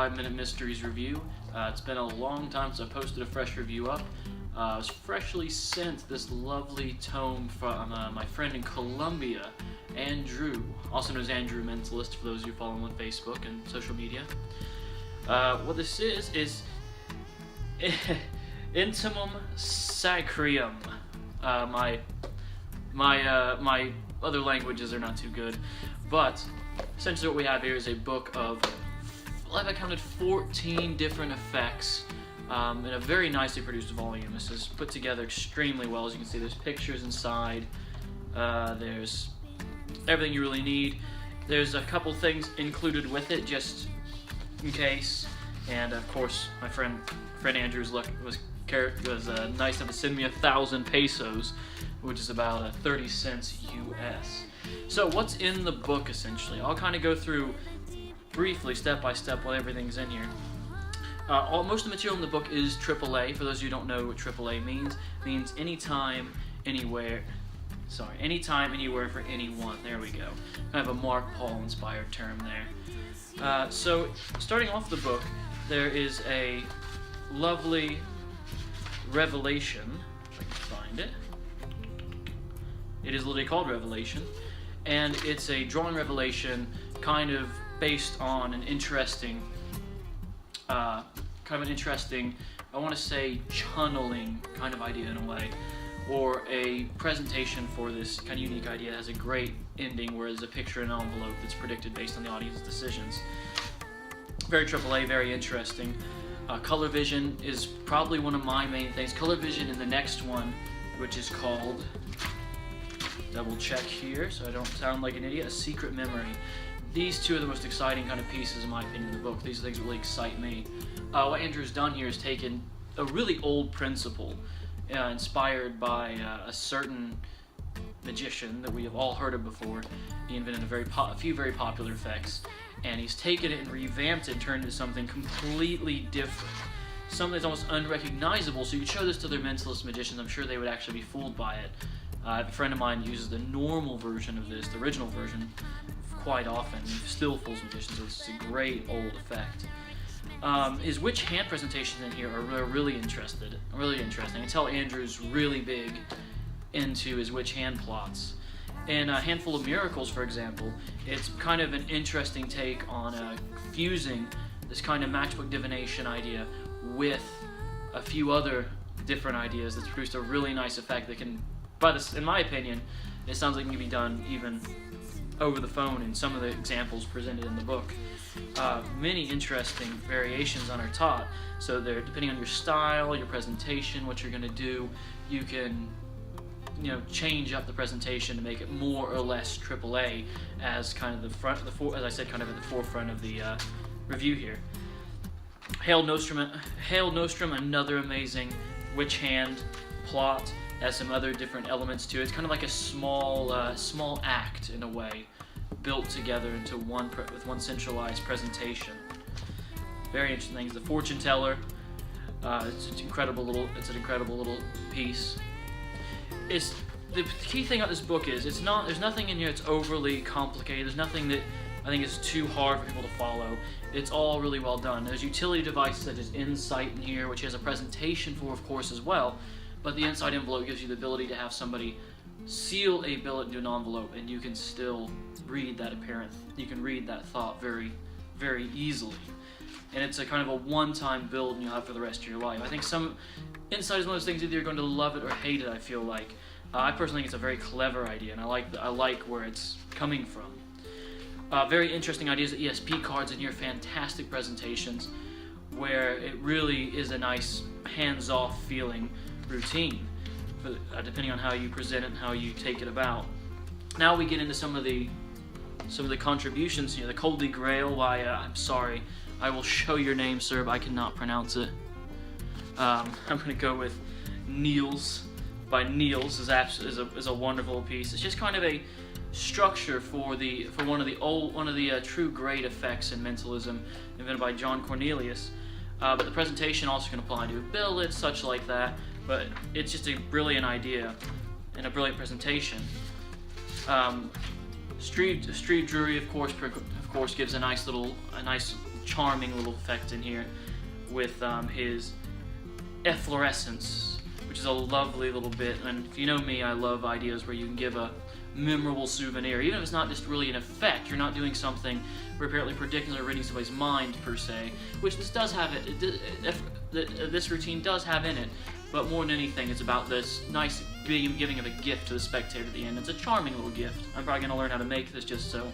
5-minute mysteries review. It's been a long time since I posted a fresh review up. I was freshly sent this lovely tome from my friend in Colombia, Andrew, also known as Andrew Mentalist for those of you following on Facebook and social media. What this is Intimum Sacrarium. My other languages are not too good, but essentially what we have here is a book of, I counted 14 different effects in a very nicely produced volume. This is put together extremely well. As you can see, there's pictures inside, there's everything you really need. There's a couple things included with it just in case, and of course my friend Andrew's luck was nice enough to send me 1,000 pesos, which is about 30 cents US. So what's in the book essentially? I'll kind of go through briefly, step by step, what everything's in here. Most of the material in the book is AAA. For those of you who don't know what AAA means, it means anytime, anywhere. Anytime, anywhere for anyone. There we go. Kind of a Mark Paul inspired term there. So starting off the book, there is a lovely revelation. If I can find it. It is literally called Revelation, and it's a drawing revelation kind of based on an interesting, I want to say channeling kind of idea in a way, or a presentation for this kind of unique idea. It has a great ending where there's a picture in an envelope that's predicted based on the audience's decisions. Very AAA, very interesting. Color vision is probably one of my main things. Color vision in the next one, which is called, double check here so I don't sound like an idiot, A Secret Memory. These two are the most exciting kind of pieces, in my opinion, in the book. These are things that really excite me. What Andrew's done here is taken a really old principle, inspired by a certain magician that we have all heard of before. He invented a few very popular effects, and he's taken it and revamped it and turned it into something completely different. Something that's almost unrecognizable, so you show this to their mentalist magicians, I'm sure they would actually be fooled by it. A friend of mine uses the normal version of this, the original version, quite often. He still fools magicians, so it's a great old effect. His witch hand presentations in here are really interesting. I can tell Andrew's really big into his witch hand plots. In A Handful of Miracles, for example, it's kind of an interesting take on fusing this kind of matchbook divination idea with a few other different ideas that's produced a really nice effect that can, in my opinion, it sounds like it can be done even over the phone in some of the examples presented in the book. Many interesting variations on are taught, so they're depending on your style, your presentation, what you're going to do, you can change up the presentation to make it more or less AAA as kind of as I said, kind of at the forefront of the review here. Hail Nostrum, another amazing witch hand plot. Has some other different elements to it. It's kind of like a small act in a way, built together into with one centralized presentation. Very interesting things. The Fortune Teller. It's an incredible little piece. The key thing about this book is there's nothing in here that's overly complicated. There's nothing that I think is too hard for people to follow. It's all really well done. There's utility devices such as Insight in here, which has a presentation for, of course, as well. But the inside envelope gives you the ability to have somebody seal a billet into an envelope, and you can still read that you can read that thought very, very easily. And it's a kind of a one-time build, and you'll have for the rest of your life. I think Insight is one of those things either you're going to love it or hate it, I feel like. I personally think it's a very clever idea, and I like where it's coming from. Very interesting ideas. The ESP cards in here, fantastic presentations, where it really is a nice hands-off feeling routine, depending on how you present it and how you take it about. Now we get into some of the contributions here. The Holy Grail by I'm sorry, I will show your name, sir, but I cannot pronounce it. I'm going to go with Niels by Niels. Is a wonderful piece. It's just kind of a structure for one of the true great effects in mentalism invented by John Cornelius. But the presentation also can apply to billets, such like that. But it's just a brilliant idea and a brilliant presentation. Street Drury, of course, gives a nice charming little effect in here with his efflorescence, which is a lovely little bit. And if you know me, I love ideas where you can give a memorable souvenir, even if it's not just really an effect. You're not doing something we're apparently predicting or reading somebody's mind per se, which this does have this routine does have in it. But more than anything, it's about this nice giving of a gift to the spectator at the end. It's a charming little gift. I'm probably going to learn how to make this just so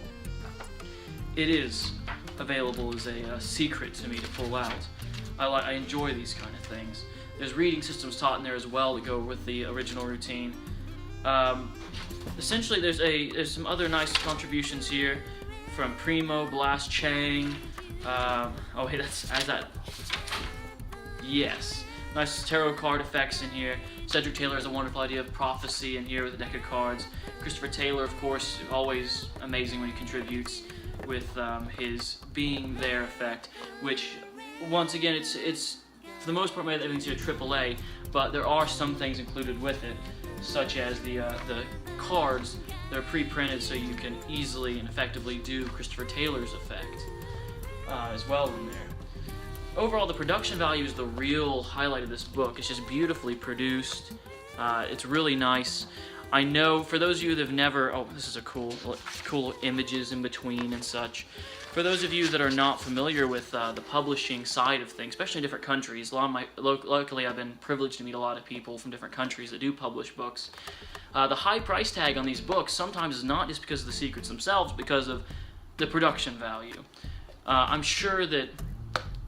it is available as a secret to me to pull out. I enjoy these kind of things. There's reading systems taught in there as well that go with the original routine. Essentially, there's some other nice contributions here from Primo, Blast, Chang. Oh, hey, yes. Nice tarot card effects in here. Cedric Taylor has a wonderful idea of prophecy in here with a deck of cards. Christopher Taylor, of course, always amazing when he contributes with his being there effect, which, once again, it's for the most part made everything to a AAA, but there are some things included with it, such as the cards that are pre-printed so you can easily and effectively do Christopher Taylor's effect as well in there. Overall, the production value is the real highlight of this book. It's just beautifully produced. It's really nice. I know for those of you that have never, this is a cool images in between and such. For those of you that are not familiar with the publishing side of things, especially in different countries, luckily I've been privileged to meet a lot of people from different countries that do publish books. The high price tag on these books sometimes is not just because of the secrets themselves, because of the production value. I'm sure that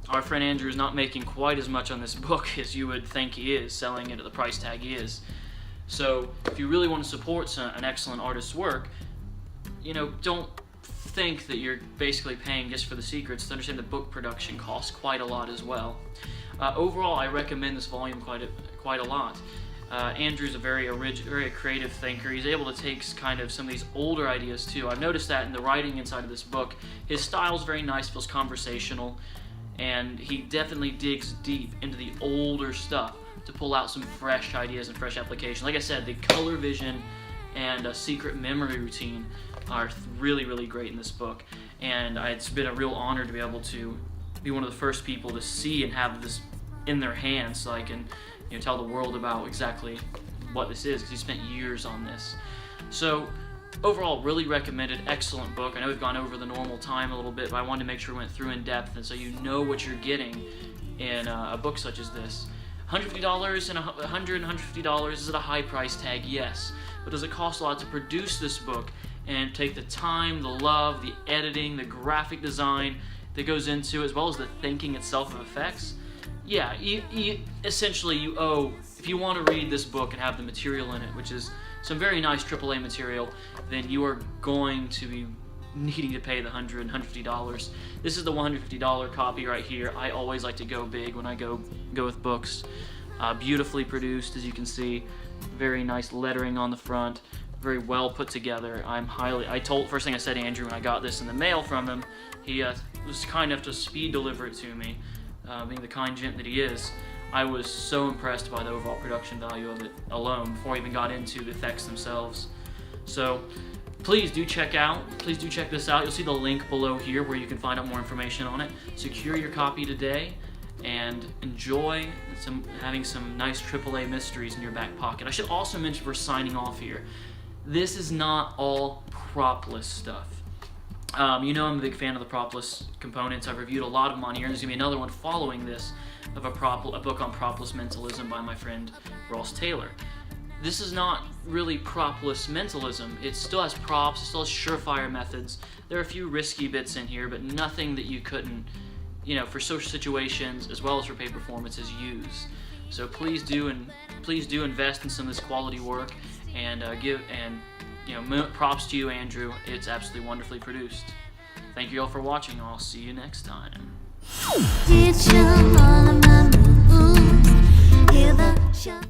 our friend Andrew is not making quite as much on this book as you would think he is, selling it at the price tag he is. So if you really want to support an excellent artist's work, don't think that you're basically paying just for the secrets. To understand that book production costs quite a lot as well. Overall, I recommend this volume quite a lot. Andrew's a very creative thinker. He's able to take kind of some of these older ideas too. I've noticed that in the writing inside of this book. His style's very nice, feels conversational, and he definitely digs deep into the older stuff to pull out some fresh ideas and fresh applications. Like I said, the color vision and a secret memory routine are really, really great in this book, and it's been a real honor to be able to be one of the first people to see and have this in their hands, so I can tell the world about exactly what this is, because he spent years on this. So overall, really recommended, excellent book. I know we've gone over the normal time a little bit, but I wanted to make sure we went through in depth, and so you know what you're getting in a book such as this. $150 and $150, is it a high price tag? Yes. But does it cost a lot to produce this book and take the time, the love, the editing, the graphic design that goes into it, as well as the thinking itself of effects? Yeah, essentially you owe, if you want to read this book and have the material in it, which is some very nice AAA material, then you are going to be needing to pay the $100 and $150. This is the $150 copy right here. I always like to go big when I go with books. Beautifully produced, as you can see. Very nice lettering on the front. Very well put together. First thing I said to Andrew when I got this in the mail from him, he was kind enough to speed deliver it to me, being the kind gent that he is. I was so impressed by the overall production value of it alone before I even got into the effects themselves. So please do check this out. You'll see the link below here where you can find out more information on it. Secure your copy today and enjoy having some nice AAA mysteries in your back pocket. I should also mention, for signing off here, this is not all propless stuff. I'm a big fan of the propless components. I've reviewed a lot of them on here, and there's going to be another one following this of a book on propless mentalism by my friend Ross Taylor. This is not really propless mentalism. It still has props, it still has surefire methods. There are a few risky bits in here, but nothing that you couldn't, for social situations as well as for paid performances, use. So please do invest in some of this quality work, and props to you, Andrew. It's absolutely wonderfully produced. Thank you all for watching. I'll see you next time.